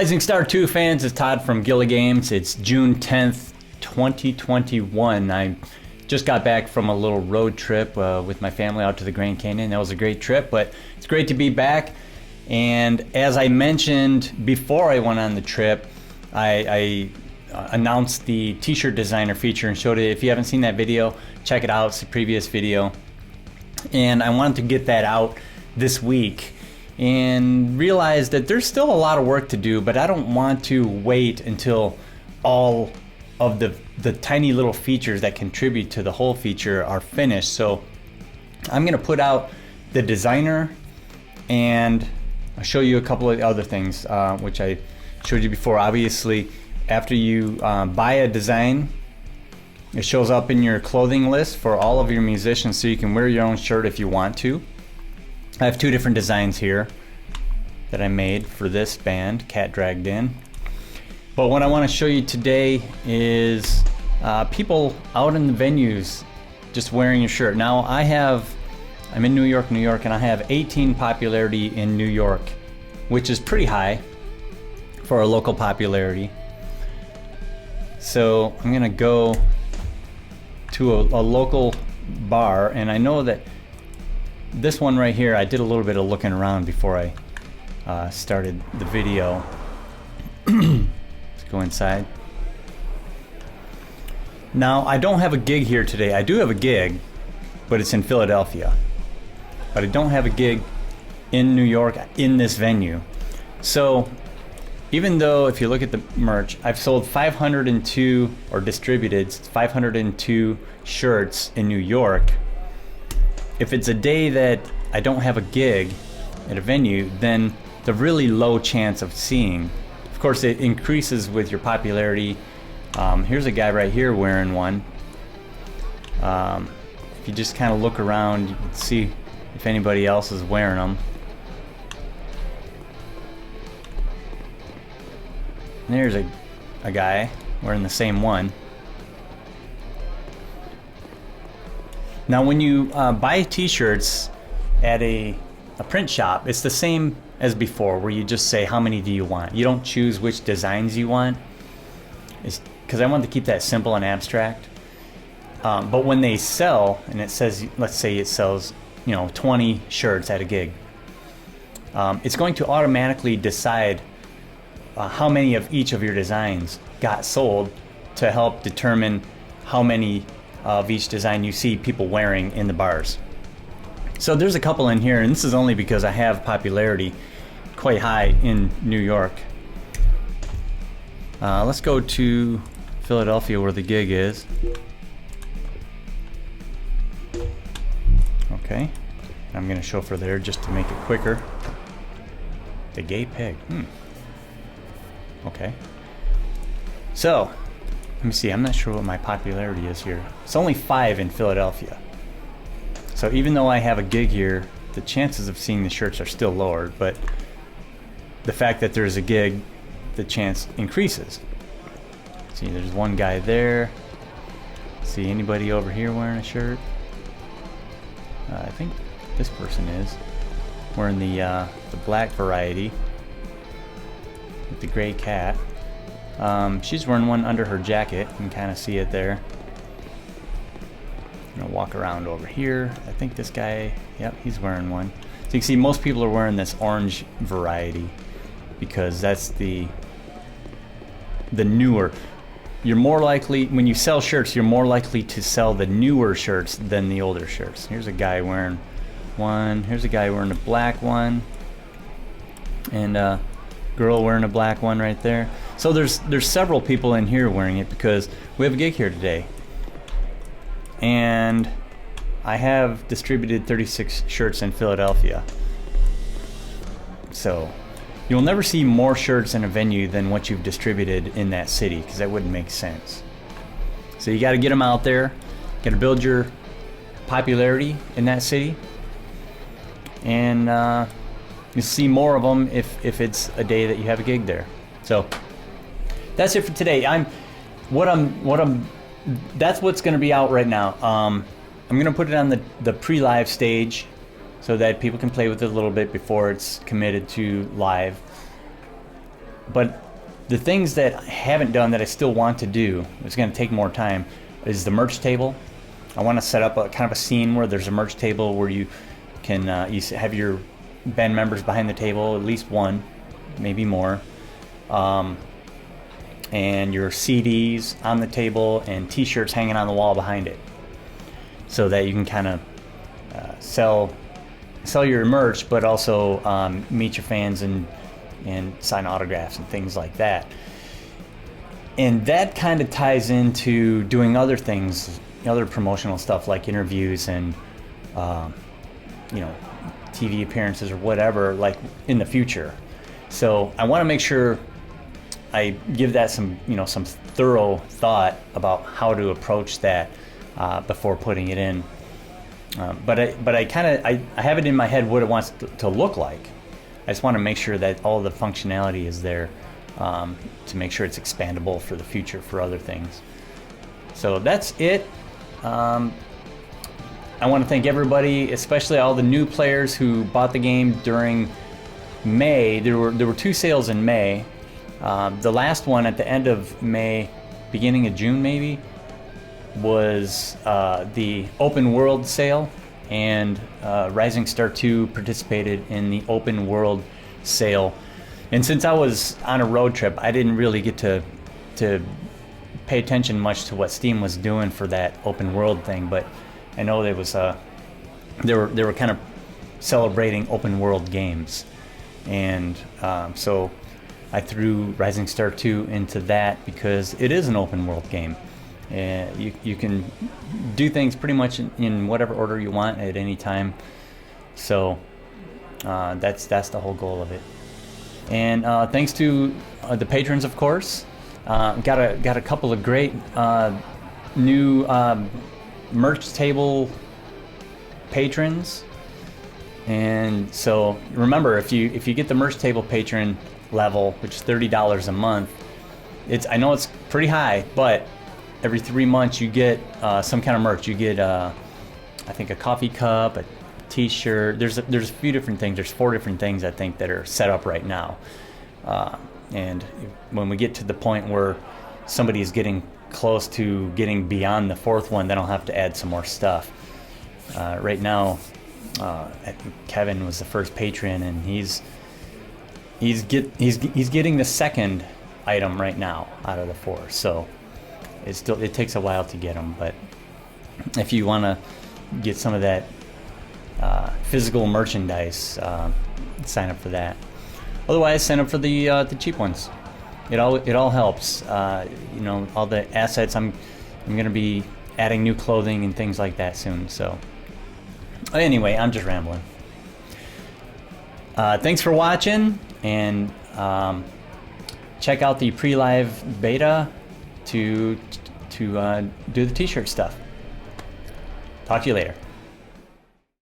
Rising Star 2 fans, it's Todd from Gilla Games. It's June 10th, 2021. I just got back from a little road trip with my family out to the Grand Canyon. That was a great trip, but it's great to be back. And as I mentioned before I went on the trip, I announced the t-shirt designer feature and showed it. If you haven't seen that video, check it out. It's the previous video. And I wanted to get that out this week and realized that there's still a lot of work to do, but I don't want to wait until all of the tiny little features that contribute to the whole feature are finished. So I'm gonna put out the designer, and I'll show you a couple of other things which I showed you before. Obviously, after you buy a design, it shows up in your clothing list for all of your musicians, so you can wear your own shirt if you want to. I have two different designs here that I made for this band, Cat Dragged In. But what I want to show you today is people out in the venues just wearing your shirt. Now I'm in New York, and I have 18 popularity in New York, which is pretty high for a local popularity. So I'm gonna go to a local bar, and I know that this one right here, I did a little bit of looking around before I started the video. Let's go inside. Now, I don't have a gig here today. I do have a gig, but it's in Philadelphia. But I don't have a gig in New York in this venue. So even though, if you look at the merch, I've sold 502, or distributed 502 shirts in New York, if it's a day that I don't have a gig at a venue, then the really low chance of seeing. Of course, it increases with your popularity. Here's a guy right here wearing one. If you just kind of look around, you can see if anybody else is wearing them. And there's a guy wearing the same one. Now, when you buy t-shirts at a print shop, it's the same as before, where you just say how many do you want. You don't choose which designs you want. It's because I want to keep that simple and abstract. But when they sell, and it says, let's say it sells 20 shirts at a gig, it's going to automatically decide how many of each of your designs got sold to help determine how many of each design you see people wearing in the bars. So there's a couple in here, and this is only because I have popularity quite high in New York. Let's go to Philadelphia, where the gig is. Okay, I'm gonna show for there just to make it quicker. The Gay Pig. Okay. So, let me see, I'm not sure what my popularity is here. It's only 5 in Philadelphia. So even though I have a gig here, the chances of seeing the shirts are still lower, but the fact that there's a gig, the chance increases. See, there's one guy there. See anybody over here wearing a shirt? I think this person is wearing the black variety with the gray cat. She's wearing one under her jacket. You can kind of see it there. I'm gonna walk around over here. I think this guy, yep, he's wearing one. So you can see most people are wearing this orange variety because that's the newer. You're more likely, when you sell shirts, you're more likely to sell the newer shirts than the older shirts. Here's a guy wearing one. Here's a guy wearing a black one, and a girl wearing a black one right there. So there's several people in here wearing it because we have a gig here today. And I have distributed 36 shirts in Philadelphia. So you'll never see more shirts in a venue than what you've distributed in that city, because that wouldn't make sense. So you got to get them out there, got to build your popularity in that city, and you'll see more of them if it's a day that you have a gig there. So that's it for today. That's what's going to be out right now. I'm going to put it on the pre-live stage so that people can play with it a little bit before it's committed to live. But the things that I haven't done that I still want to do, it's going to take more time, is the merch table. I want to set up a kind of a scene where there's a merch table where you can you have your band members behind the table, at least one, maybe more, and your CDs on the table and T-shirts hanging on the wall behind it, so that you can kind of sell your merch, but also meet your fans and sign autographs and things like that. And that kind of ties into doing other things, other promotional stuff like interviews and TV appearances or whatever, like in the future. So I want to make sure I give that some thorough thought about how to approach that before putting it in. But I have it in my head what it wants to look like. I just want to make sure that all the functionality is there to make sure it's expandable for the future for other things. So that's it. I want to thank everybody, especially all the new players who bought the game during May. There were 2 sales in May. The last one at the end of May, beginning of June maybe, was the open world sale, and Rising Star 2 participated in the open world sale. And since I was on a road trip, I didn't really get to pay attention much to what Steam was doing for that open world thing, but I know there was they were kind of celebrating open world games, and so I threw Rising Star 2 into that because it is an open world game. You can do things pretty much in whatever order you want at any time. So that's the whole goal of it. And thanks to the patrons, of course. Got a couple of great new merch table patrons. And so remember, if you get the merch table patron level, which is $30 a month, I know it's pretty high, but every 3 months you get some kind of merch. You get I think a coffee cup, a T-shirt. There's a few different things. There's 4 different things I think that are set up right now. And when we get to the point where somebody is getting close to getting beyond the 4th one, then I'll have to add some more stuff. Right now, I think Kevin was the first patron, and he's getting the 2nd item right now out of the 4. So it takes a while to get them, but if you want to get some of that physical merchandise, sign up for that. Otherwise, sign up for the cheap ones. It all helps. All the assets. I'm going to be adding new clothing and things like that soon. So anyway, I'm just rambling. Thanks for watching, and check out the pre-live beta to do the T-shirt stuff. Talk to you later.